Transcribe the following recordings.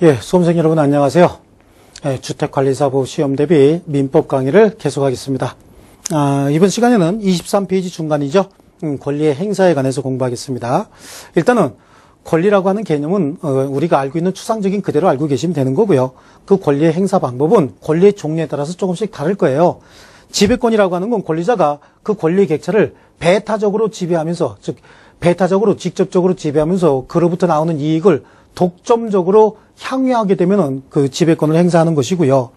예, 수험생 여러분 안녕하세요. 주택관리사법 시험 대비 민법 강의를 계속하겠습니다. 이번 시간에는 23페이지 중간이죠. 권리의 행사에 관해서 공부하겠습니다. 일단은 권리라고 하는 개념은 우리가 알고 있는 추상적인 그대로 알고 계시면 되는 거고요. 그 권리의 행사 방법은 권리의 종류에 따라서 조금씩 다를 거예요. 지배권이라고 하는 건 권리자가 그 권리의 객체를 배타적으로 지배하면서, 즉 배타적으로 직접적으로 지배하면서 그로부터 나오는 이익을 독점적으로 향유하게 되면은 그 지배권을 행사하는 것이고요.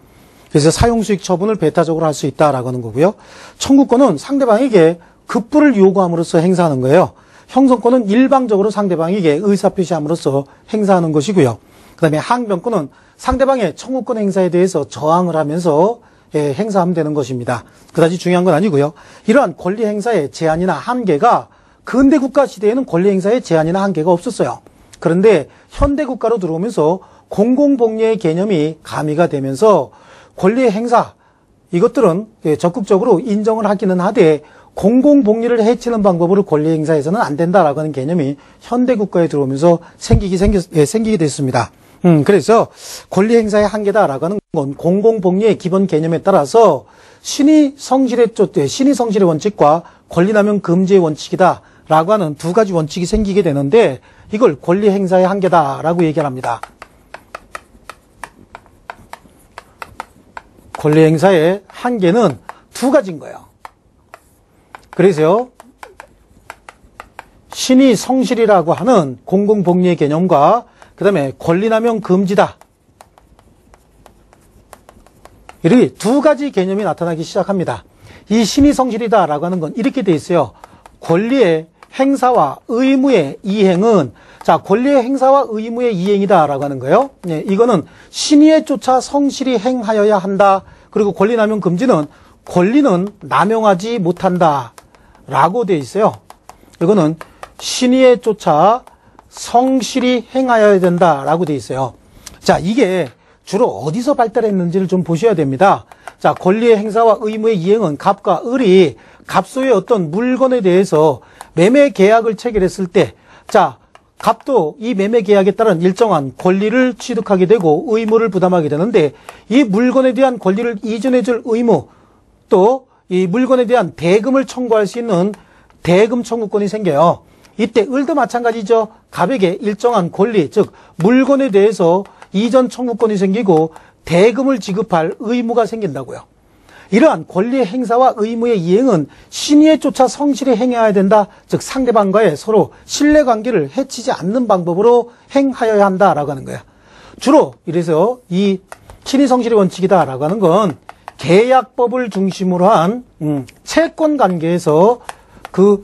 그래서 사용수익 처분을 배타적으로 할 수 있다라고 하는 거고요. 청구권은 상대방에게 급부를 요구함으로써 행사하는 거예요. 형성권은 일방적으로 상대방에게 의사표시함으로써 행사하는 것이고요. 그 다음에 항변권은 상대방의 청구권 행사에 대해서 저항을 하면서 행사하면 되는 것입니다. 그다지 중요한 건 아니고요. 이러한 권리 행사의 제한이나 한계가 근대 국가 시대에는 권리 행사의 제한이나 한계가 없었어요. 그런데 현대 국가로 들어오면서 공공복리의 개념이 가미가 되면서 권리의 행사, 이것들은 적극적으로 인정을 하기는 하되 공공복리를 해치는 방법으로 권리 행사해서는 안 된다라고 하는 개념이 현대 국가에 들어오면서 생기게 됐습니다. 그래서 권리 행사의 한계다라고 하는 건 공공복리의 기본 개념에 따라서 신의 성실의 원칙과 권리남용 금지의 원칙이다라고 하는 두 가지 원칙이 생기게 되는데 이걸 권리 행사의 한계다라고 얘기를 합니다. 권리 행사의 한계는 두 가지인 거예요. 그래서요, 신의 성실이라고 하는 공공복리의 개념과 그 다음에 권리남용 금지다. 이렇게 두 가지 개념이 나타나기 시작합니다. 이 신의 성실이다라고 하는 건 이렇게 돼 있어요. 권리의 행사와 의무의 이행은, 자, 권리의 행사와 의무의 이행이다라고 하는 거예요. 이거는 신의에 쫓아 성실히 행하여야 한다. 그리고 권리남용 금지는 권리는 남용하지 못한다. 라고 돼 있어요. 이거는 신의에 쫓아 성실히 행하여야 된다라고 돼 있어요. 자, 이게 주로 어디서 발달했는지를 좀 보셔야 됩니다. 자, 권리의 행사와 의무의 이행은 갑과 을이 갑소의 어떤 물건에 대해서 매매 계약을 체결했을 때, 자, 갑도 이 매매 계약에 따른 일정한 권리를 취득하게 되고 의무를 부담하게 되는데 이 물건에 대한 권리를 이전해줄 의무, 또 이 물건에 대한 대금을 청구할 수 있는 대금 청구권이 생겨요. 이때 을도 마찬가지죠. 갑에게 일정한 권리, 즉 물건에 대해서 이전 청구권이 생기고 대금을 지급할 의무가 생긴다고요. 이러한 권리의 행사와 의무의 이행은 신의에 쫓아 성실히 행해야 된다. 즉 상대방과의 서로 신뢰관계를 해치지 않는 방법으로 행하여야 한다라고 하는 거예요. 주로 이래서 이 신의 성실의 원칙이다라고 하는 건 계약법을 중심으로 한 채권관계에서 그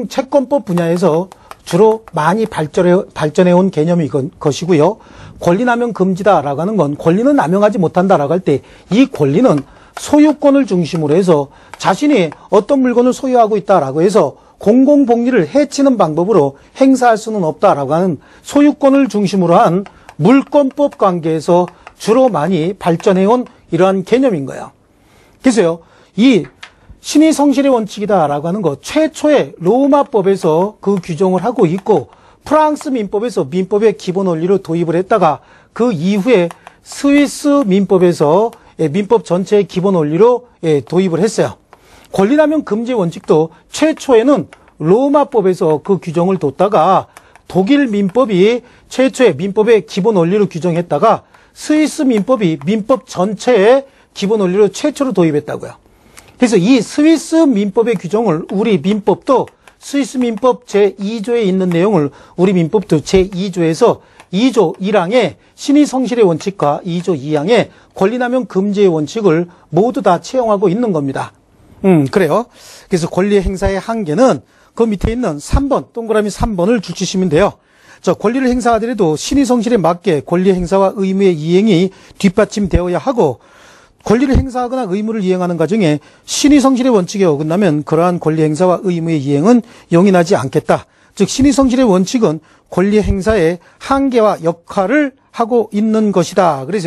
채권법 분야에서 주로 많이 발전해온 개념이 것이고요. 권리남용 금지다라고 하는 건 권리는 남용하지 못한다라고 할 때 이 권리는 소유권을 중심으로 해서 자신이 어떤 물건을 소유하고 있다라고 해서 공공복리를 해치는 방법으로 행사할 수는 없다라고 하는 소유권을 중심으로 한 물권법 관계에서 주로 많이 발전해온 이러한 개념인 거예요. 그래서요, 이 신의 성실의 원칙이다라고 하는 거 최초의 로마법에서 그 규정을 하고 있고 프랑스 민법에서 민법의 기본 원리로 도입을 했다가 그 이후에 스위스 민법에서 민법 전체의 기본 원리로 도입을 했어요. 권리남용 금지 원칙도 최초에는 로마법에서 그 규정을 뒀다가 독일 민법이 최초의 민법의 기본 원리로 규정했다가 스위스 민법이 민법 전체의 기본 원리로 최초로 도입했다고요. 그래서 이 스위스 민법의 규정을 우리 민법도 스위스 민법 제2조에 있는 내용을 우리 민법도 제2조에서 2조 1항에 신의 성실의 원칙과 2조 2항에 권리남용 금지의 원칙을 모두 다 채용하고 있는 겁니다. 그래요. 그래서 권리 행사의 한계는 그 밑에 있는 3번, 동그라미 3번을 줄치시면 돼요. 권리를 행사하더라도 신의 성실에 맞게 권리 행사와 의무의 이행이 뒷받침되어야 하고 권리를 행사하거나 의무를 이행하는 과정에 신의 성실의 원칙에 어긋나면 그러한 권리 행사와 의무의 이행은 용인하지 않겠다. 즉 신의 성실의 원칙은 권리 행사의 한계와 역할을 하고 있는 것이다. 그래서